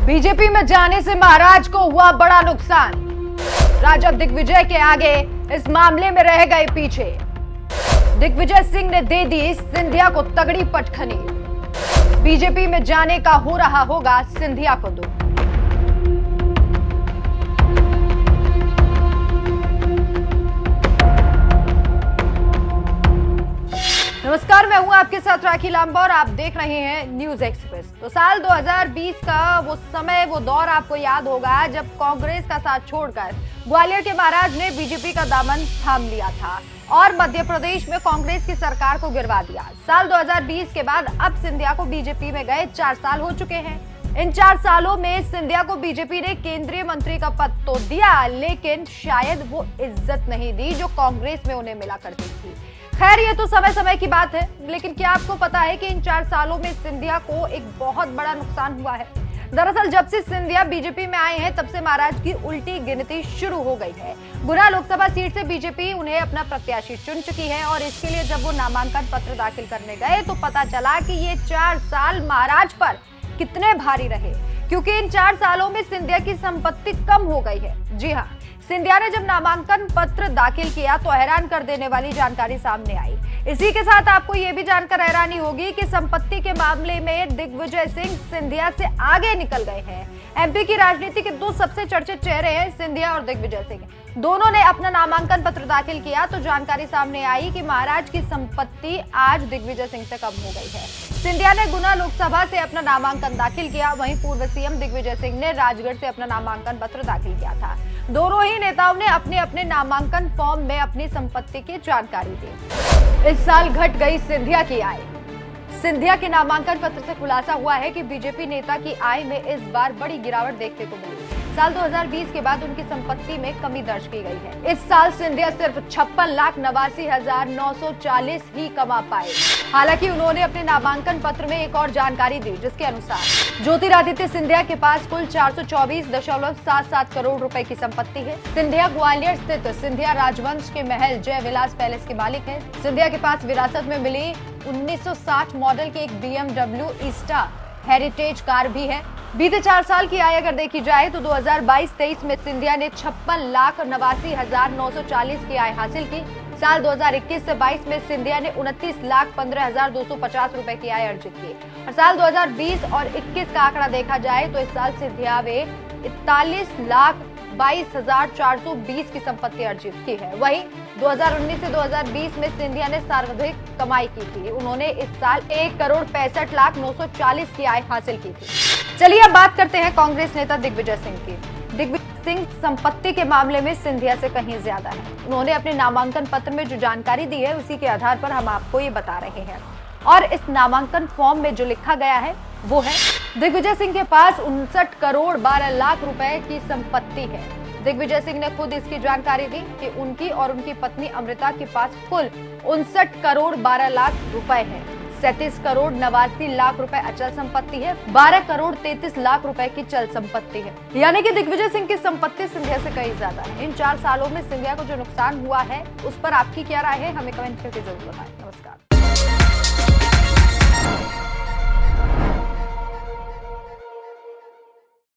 BJP में जाने से महाराज को हुआ बड़ा नुकसान। राजद दिग्विजय के आगे इस मामले में रह गए पीछे। दिग्विजय सिंह ने दे दी सिंधिया को तगड़ी पटखनी। बीजेपी में जाने का हो रहा होगा सिंधिया को दुख। नमस्कार, मैं हूं आपके साथ राखी लांबा और आप देख रहे हैं न्यूज एक्सप्रेस। तो साल 2020 का वो समय, वो दौर आपको याद होगा जब कांग्रेस का साथ छोड़कर ग्वालियर के महाराज ने बीजेपी का दामन थाम लिया था और मध्य प्रदेश में कांग्रेस की सरकार को गिरवा दिया। साल 2020 के बाद अब सिंधिया को बीजेपी में गए 4 साल हो चुके हैं। इन 4 सालों में सिंधिया को बीजेपी ने केंद्रीय मंत्री का पद तो दिया, लेकिन शायद वो इज्जत नहीं दी जो कांग्रेस में उन्हें मिला करती थी। खैर, ये तो समय समय की बात है, लेकिन क्या आपको पता है कि इन 4 सालों में सिंधिया को एक बहुत बड़ा नुकसान हुआ है। दरअसल जब से सिंधिया बीजेपी में आए हैं तब से महाराज की उल्टी गिनती शुरू हो गई है। गुना लोकसभा सीट से बीजेपी उन्हें अपना प्रत्याशी चुन चुकी है और इसके लिए जब वो नामांकन पत्र दाखिल करने गए तो पता चला कि ये 4 साल महाराज पर कितने भारी रहे, क्योंकि इन 4 सालों में सिंधिया की संपत्ति कम हो गई है। जी हाँ, सिंधिया ने जब नामांकन पत्र दाखिल किया तो हैरान कर देने वाली जानकारी सामने आई। इसी के साथ आपको यह भी जानकर हैरानी होगी कि संपत्ति के मामले में दिग्विजय सिंह सिंधिया से आगे निकल गए हैं। एमपी की राजनीति के 2 सबसे चर्चित चेहरे हैं सिंधिया और दिग्विजय सिंह। दोनों ने अपना नामांकन पत्र दाखिल किया तो जानकारी सामने आई कि महाराज की संपत्ति आज दिग्विजय सिंह से कम हो गई है। सिंधिया ने गुना लोकसभा से अपना नामांकन दाखिल किया, वहीं पूर्व सीएम दिग्विजय सिंह ने राजगढ़ से अपना नामांकन पत्र दाखिल किया था। दोनों ही नेताओं ने अपने अपने नामांकन फॉर्म में अपनी संपत्ति की जानकारी दी। इस साल घट गई सिंधिया की आय। सिंधिया के नामांकन पत्र से खुलासा हुआ है कि बीजेपी नेता की आय में इस बार बड़ी गिरावट देखने को मिली। साल 2020 के बाद उनकी संपत्ति में कमी दर्ज की गई है। इस साल सिंधिया सिर्फ 56,89,940 ही कमा पाए। हालांकि उन्होंने अपने नामांकन पत्र में एक और जानकारी दी, जिसके अनुसार ज्योतिरादित्य सिंधिया के पास कुल 424.77 करोड़ रुपए की संपत्ति है। सिंधिया ग्वालियर स्थित सिंधिया राजवंश के महल जय विलास पैलेस के मालिक है। सिंधिया के पास विरासत में मिली 1960 मॉडल की एक BMW ईस्टा हेरिटेज कार भी है। बीते 4 साल की आय अगर देखी जाए तो 2022-23 में सिंधिया ने 56,89,940 की आय हासिल की। साल 2021 से 22 में सिंधिया ने 29,15,250 रुपए की आय अर्जित की और साल 2020 और 21 का आंकड़ा देखा जाए तो इस साल सिंधिया ने 41,22,420 की संपत्ति अर्जित की है। वहीं 2019 से 2020 में सिंधिया ने सर्वाधिक कमाई की थी। उन्होंने इस साल 1,65,09,40 की आय हासिल की थी। चलिए अब बात करते हैं कांग्रेस नेता दिग्विजय सिंह की। दिग्विजय सिंह संपत्ति के मामले में सिंधिया से कहीं ज्यादा है। उन्होंने अपने नामांकन पत्र में जो जानकारी दी है उसी के आधार पर हम आपको ये बता रहे हैं और इस नामांकन फॉर्म में जो लिखा गया है वो है, दिग्विजय सिंह के पास 59,12,00,000 रुपए की संपत्ति है। दिग्विजय सिंह ने खुद इसकी जानकारी दी कि उनकी और उनकी पत्नी अमृता के पास कुल 59,12,00,000 रुपए है। 37,89,00,000 रुपए अचल संपत्ति है। 12,33,00,000 रुपए की चल संपत्ति है। यानी कि दिग्विजय सिंह की संपत्ति सिंधिया से कहीं ज्यादा है। इन 4 सालों में सिंधिया को जो नुकसान हुआ है उस पर आपकी क्या राय है, हमें कमेंट करके जरूर बताएं। नमस्कार।